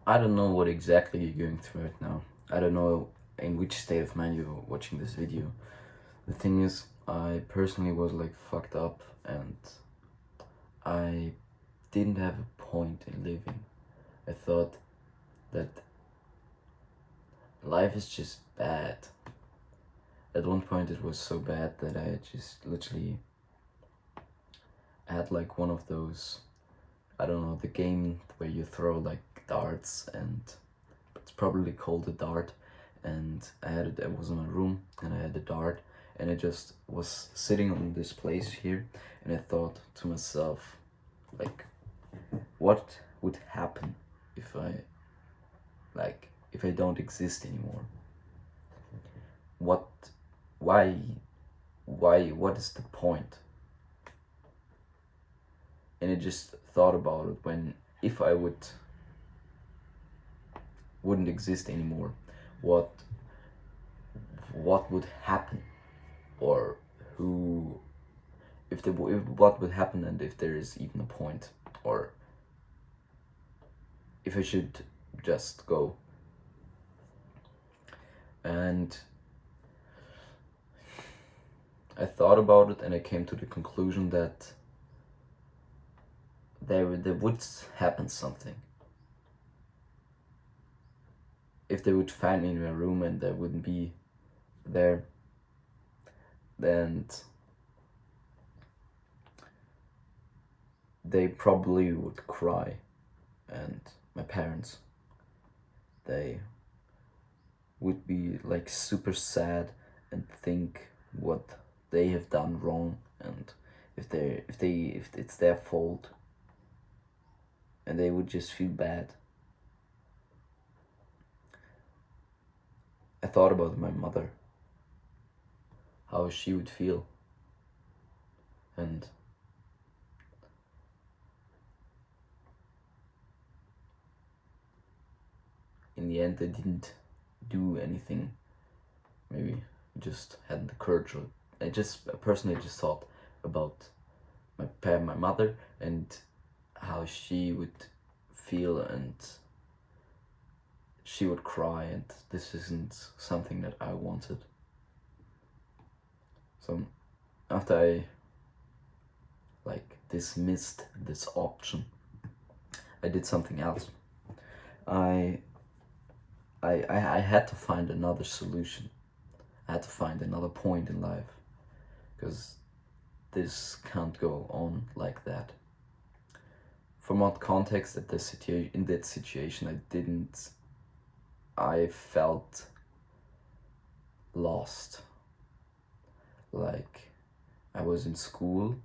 I don't know what exactly you're going through right now. I don't know in which state of mind you're watching this video. The thing is, I personally was like fucked up and I didn't have a point in living. I thought that life is just bad. At one point it was so bad that I just literally had like one of those, I don't know, the game where you throw like darts, and it's probably called a dart, and I was in my room and I had a dart and I just was sitting on this place here and I thought to myself, like, what would happen if I don't exist anymore? What, why, what is the point? And I just thought about it when, if I wouldn't exist anymore, what would happen, or who, what would happen, and if there is even a point, or if I should just go. And I thought about it and I came to the conclusion that there would happen something. If they would find me in my room and I wouldn't be there, then they probably would cry, and my parents, they would be like super sad and think what they have done wrong, and if it's their fault, and they would just feel bad. I thought about my mother, how she would feel, and in the end I didn't do anything. Maybe just had the courage, or I personally just thought about my mother and how she would feel, and she would cry, and this isn't something that I wanted. So after I dismissed this option, I did something else. I had to find another solution. I had to find another point in life, because this can't go on like that. From what context in that situation, I felt lost. Like, I was in school,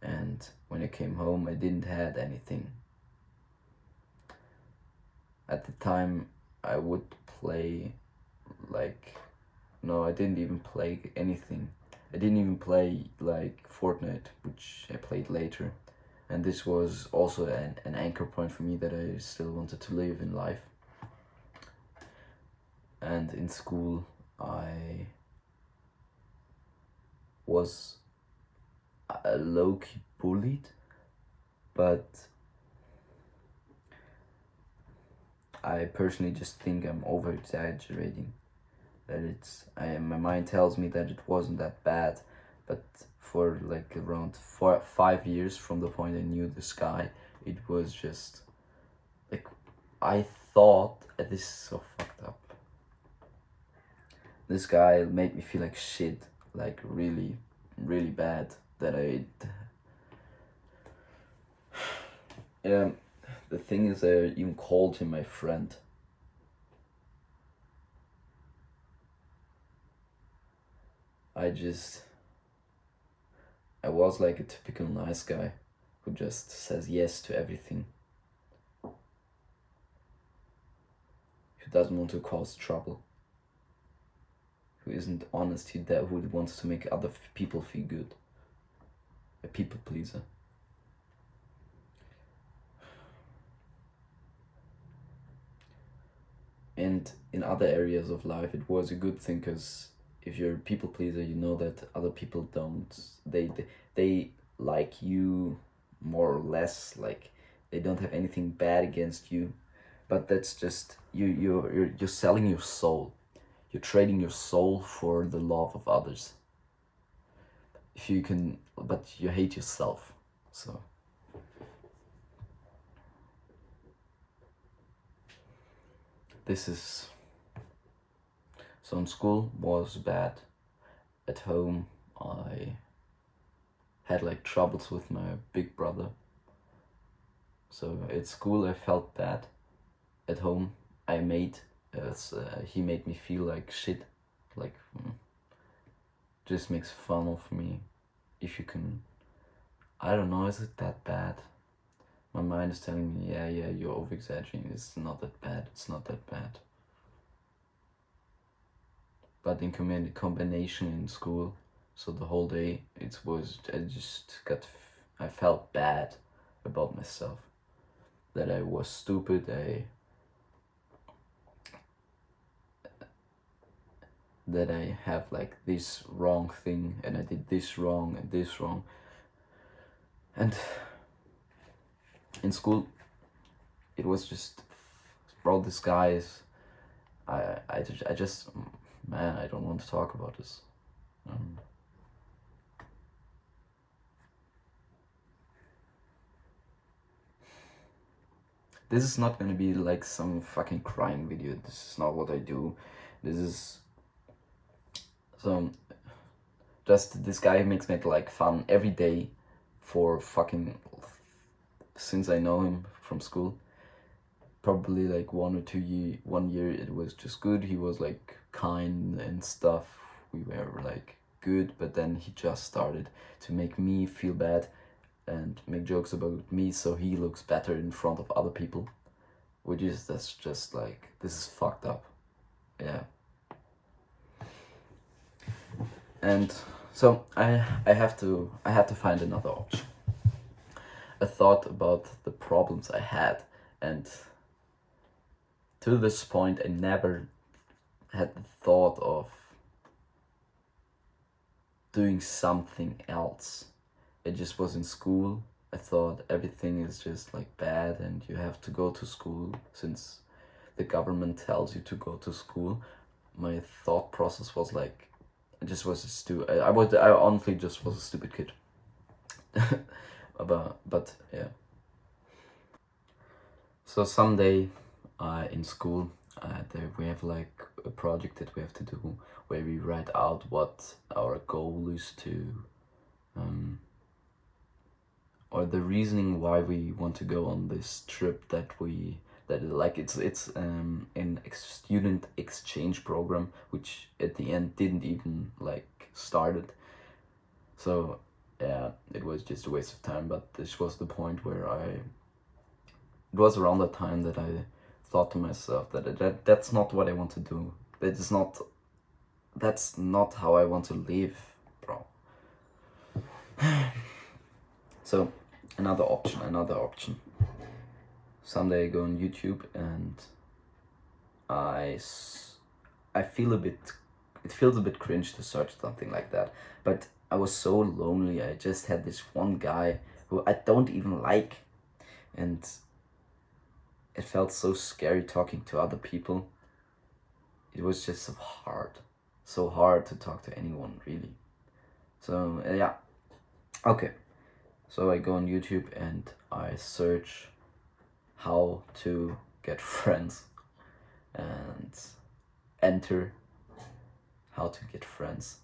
and when I came home I didn't have anything. At the time I would play I didn't even play anything. I didn't even play like Fortnite, which I played later. And this was also an anchor point for me that I still wanted to live in life. And in school I was low-key bullied, but I personally just think I'm over-exaggerating. That my mind tells me that it wasn't that bad, but for like around 5 years from the point I knew this guy, it was just like, I thought, this is so fucked up. This guy made me feel like shit, like really, really bad. The thing is, I even called him my friend. I was like a typical nice guy who just says yes to everything, who doesn't want to cause trouble, who isn't honest, who wants to make other people feel good. A people pleaser. And in other areas of life it was a good thing, because if you're a people pleaser, you know that other people don't, they like you more or less, like they don't have anything bad against you, but that's just you're selling your soul. You're trading your soul for the love of others. If you can, but you hate yourself. So this is, so in school was bad. At home I had like troubles with my big brother. So at school I felt bad. At home I made he made me feel like shit, like just makes fun of me. If you can, I don't know, is it that bad? My mind is telling me, yeah, you're over exaggerating, it's not that bad, it's not that bad. But in combination in school, so the whole day I felt bad about myself, that I was stupid, that I have like this wrong thing, and I did this wrong and this wrong. And in school it was just, bro, this guy is, I just, man, I don't want to talk about this. This is not gonna be like some fucking crying video. This is not what I do. This is, so, just this guy makes me like fun every day for fucking, since I know him from school. Probably like 1 year it was just good. He was like kind and stuff. We were like good, but then he just started to make me feel bad and make jokes about me so he looks better in front of other people, which is, that's just like, this is fucked up. Yeah. And so I had to find another option. I thought about the problems I had, and to this point I never had the thought of doing something else. It just was in school. I thought everything is just like bad and you have to go to school since the government tells you to go to school. My thought process was like, I just was I honestly just was a stupid kid. but yeah. So someday in school we have like a project that we have to do where we write out what our goal is to, or the reasoning why we want to go on this trip, that like it's student exchange program, which at the end didn't even like started. So yeah, it was just a waste of time. But this was the point where it was around that time that I thought to myself that that's not what I want to do. That's not how I want to live, bro. So another option. Someday I go on YouTube and I feel it feels a bit cringe to search something like that, but I was so lonely. I just had this one guy who I don't even like, and it felt so scary talking to other people. It was just so hard to talk to anyone, really. So yeah, okay. So I go on YouTube and I search how to get friends and enter how to get friends.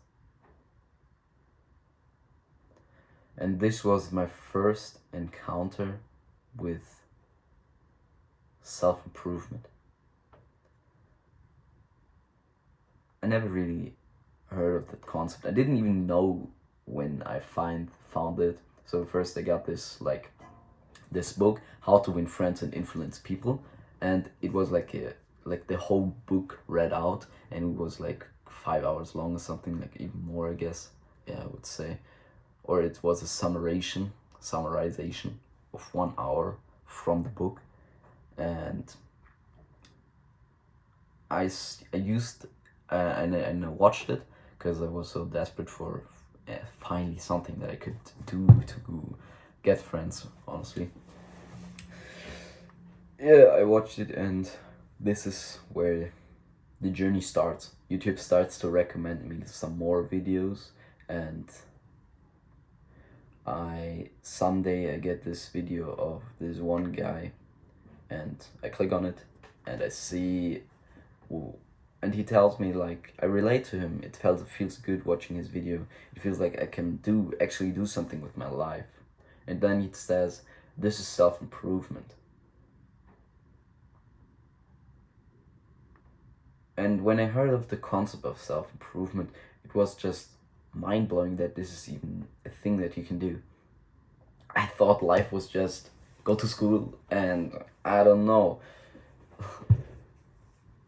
And this was my first encounter with self-improvement. I never really heard of that concept. I didn't even know when I found it. So first I got this book, How to Win Friends and Influence People, and it was like the whole book read out, and it was like 5 hours long or something, like even more, I guess. Yeah, I would say. Or it was a summarization of 1 hour from the book, and I used and I watched it because I was so desperate for finally something that I could do to get friends, honestly. yeah, I watched it, and this is where the journey starts. YouTube starts to recommend me some more videos, and someday I get this video of this one guy, and I click on it, and I see, and he tells me, like, I relate to him. It feels good watching his video. It feels like I can actually do something with my life. And then he says, this is self-improvement. And when I heard of the concept of self-improvement, it was just mind-blowing that this is even a thing that you can do. I thought life was just go to school and I don't know.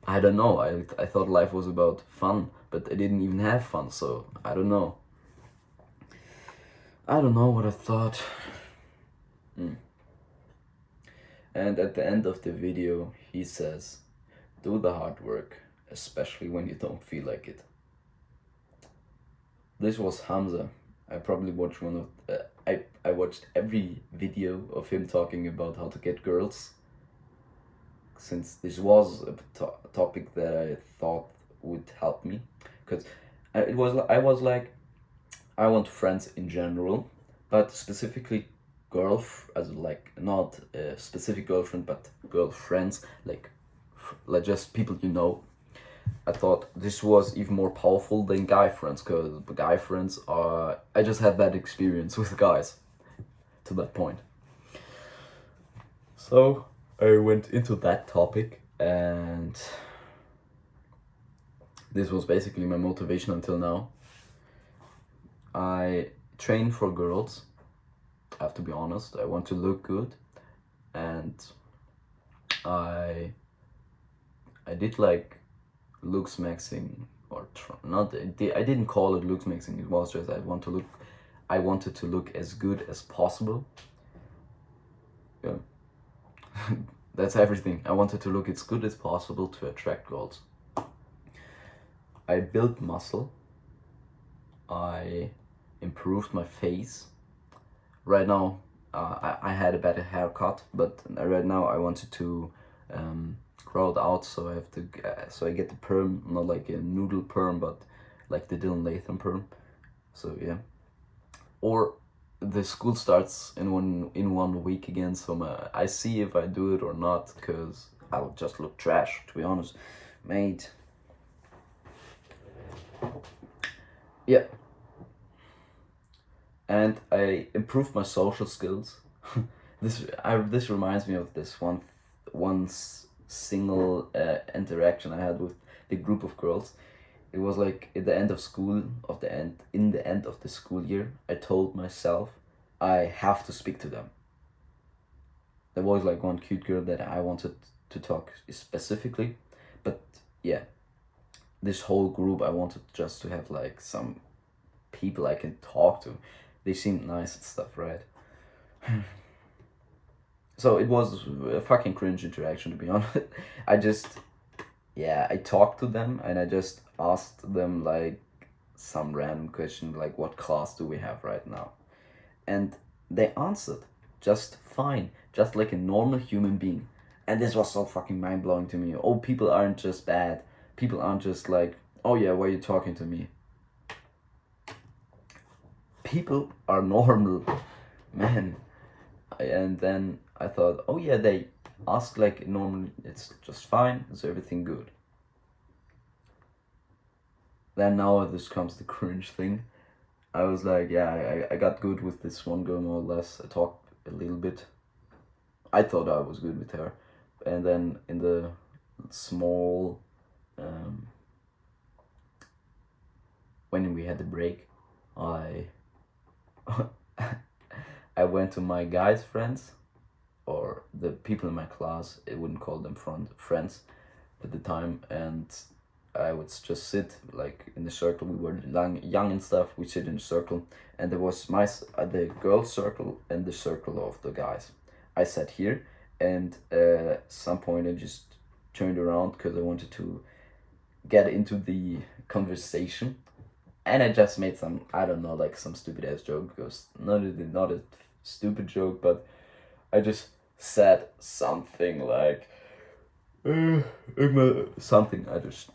I thought life was about fun, but I didn't even have fun, so I don't know. I don't know what I thought. And at the end of the video, he says, do the hard work, especially when you don't feel like it. This was Hamza. I probably watched I watched every video of him talking about how to get girls, since this was a topic that I thought would help me, because I was like, I want friends in general, but specifically as like not a specific girlfriend, but girlfriends, like just people you know. I thought this was even more powerful than guy friends, because guy friends are, I just had bad experience with guys to that point. So I went into that topic, and this was basically my motivation until now. I train for girls. I have to be honest. I want to look good, and I did like looks maxing, or not. I didn't call it looks maxing. It was just I wanted to look as good as possible. Yeah. That's everything. I wanted to look as good as possible to attract girls. I built muscle. I improved my face. Right now, I had a better haircut, but right now I wanted to grow it out, so I have to. So I get the perm, not like a noodle perm, but like the Dylan Latham perm. So yeah. Or the school starts in 1 week again, so I see if I do it or not, because I'll just look trash, to be honest, mate. Yeah. And I improved my social skills. This reminds me of this one single interaction I had with the group of girls. It was like at the end of school, in the end of the school year, I told myself I have to speak to them. There was like one cute girl that I wanted to talk specifically, but yeah, this whole group I wanted just to have like some people I can talk to. They seemed nice and stuff, right? So it was a fucking cringe interaction, to be honest. I talked to them, and I just asked them like some random question, like, what class do we have right now? And they answered just fine, just like a normal human being. And this was so fucking mind blowing to me. Oh, people aren't just bad. People aren't just like, oh yeah, why are you talking to me? People are normal, man. And then I thought, oh yeah, they ask like normal, it's just fine, is everything good? Then now this comes the cringe thing. I was like, yeah, I got good with this one girl more or less. I talked a little bit. I thought I was good with her. And then in the small, when we had the break, I I went to my guys' friends, or the people in my class. I wouldn't call them friends at the time, and I would just sit like in the circle. We were young and stuff. We sit in a circle, and there was the girls' circle and the circle of the guys. I sat here, and some point I just turned around because I wanted to get into the conversation, and I just made some, I don't know, like some stupid ass joke. Because not a stupid joke, but I just said something like something I just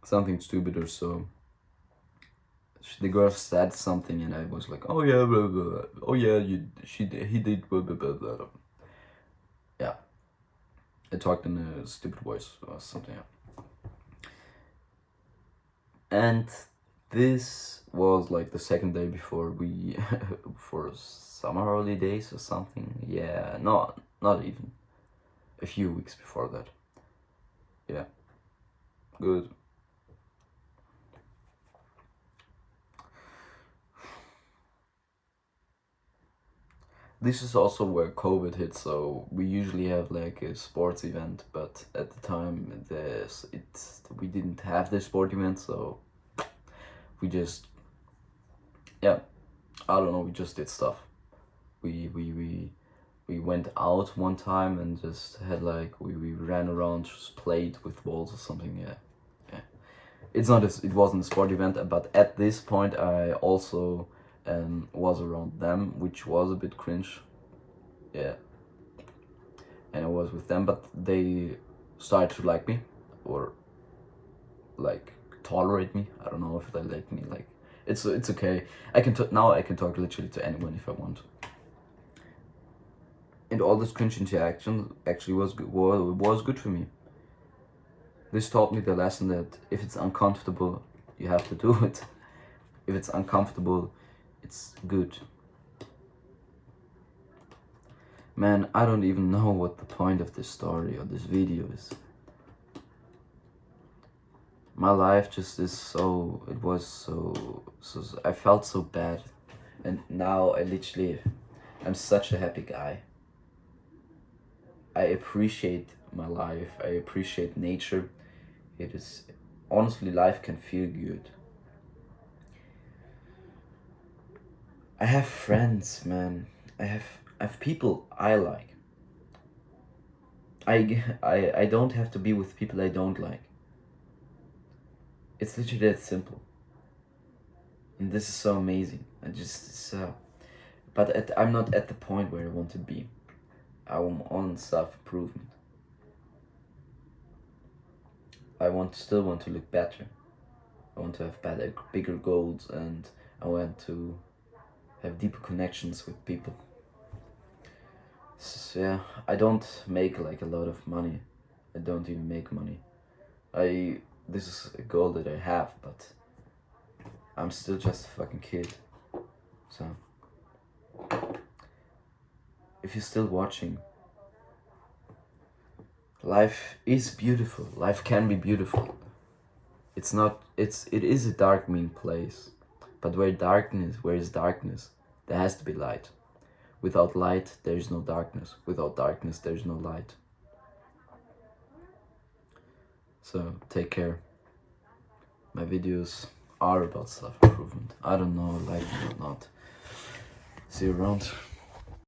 something stupid or so. The girl said something and I was like, oh yeah, blah, blah, blah. Oh yeah, he did blah, blah, blah, blah. Yeah, I talked in a stupid voice or something. And this was like the second day before we for summer holidays or something. Yeah, not even a few weeks before that. Yeah, good. This is also where COVID hit, so we usually have like a sports event, but at the time we didn't have the sport event, so we just I don't know, we just did stuff. We went out one time and just had like we ran around, just played with balls or something. Yeah. It wasn't a sport event, but at this point I also was around them, which was a bit cringe. Yeah. And I was with them, but they started to like me, or like tolerate me. I don't know if they like me. Like it's okay. Now I can talk literally to anyone if I want. And all this cringe interaction actually was good for me. This taught me the lesson that if it's uncomfortable, you have to do it. If it's uncomfortable, it's good. Man, I don't even know what the point of this story or this video is. My life just is so, it was so I felt so bad. And now I'm such a happy guy. I appreciate my life, I appreciate nature. Honestly, life can feel good. I have friends, man. I have people I like. I don't have to be with people I don't like. It's literally that simple. And this is so amazing. I'm not at the point where I want to be. I'm on self-improvement. Still want to look better. I want to have bigger goals, and I want to have deeper connections with people. So, yeah, I don't make like a lot of money. I don't even make money. This is a goal that I have, but I'm still just a fucking kid. So, if you're still watching, life is beautiful. Life can be beautiful. It is a dark, mean place. But where is darkness, there has to be light. Without light, there is no darkness. Without darkness, there is no light. So, take care. My videos are about self-improvement. I don't know, like it or not. See you around.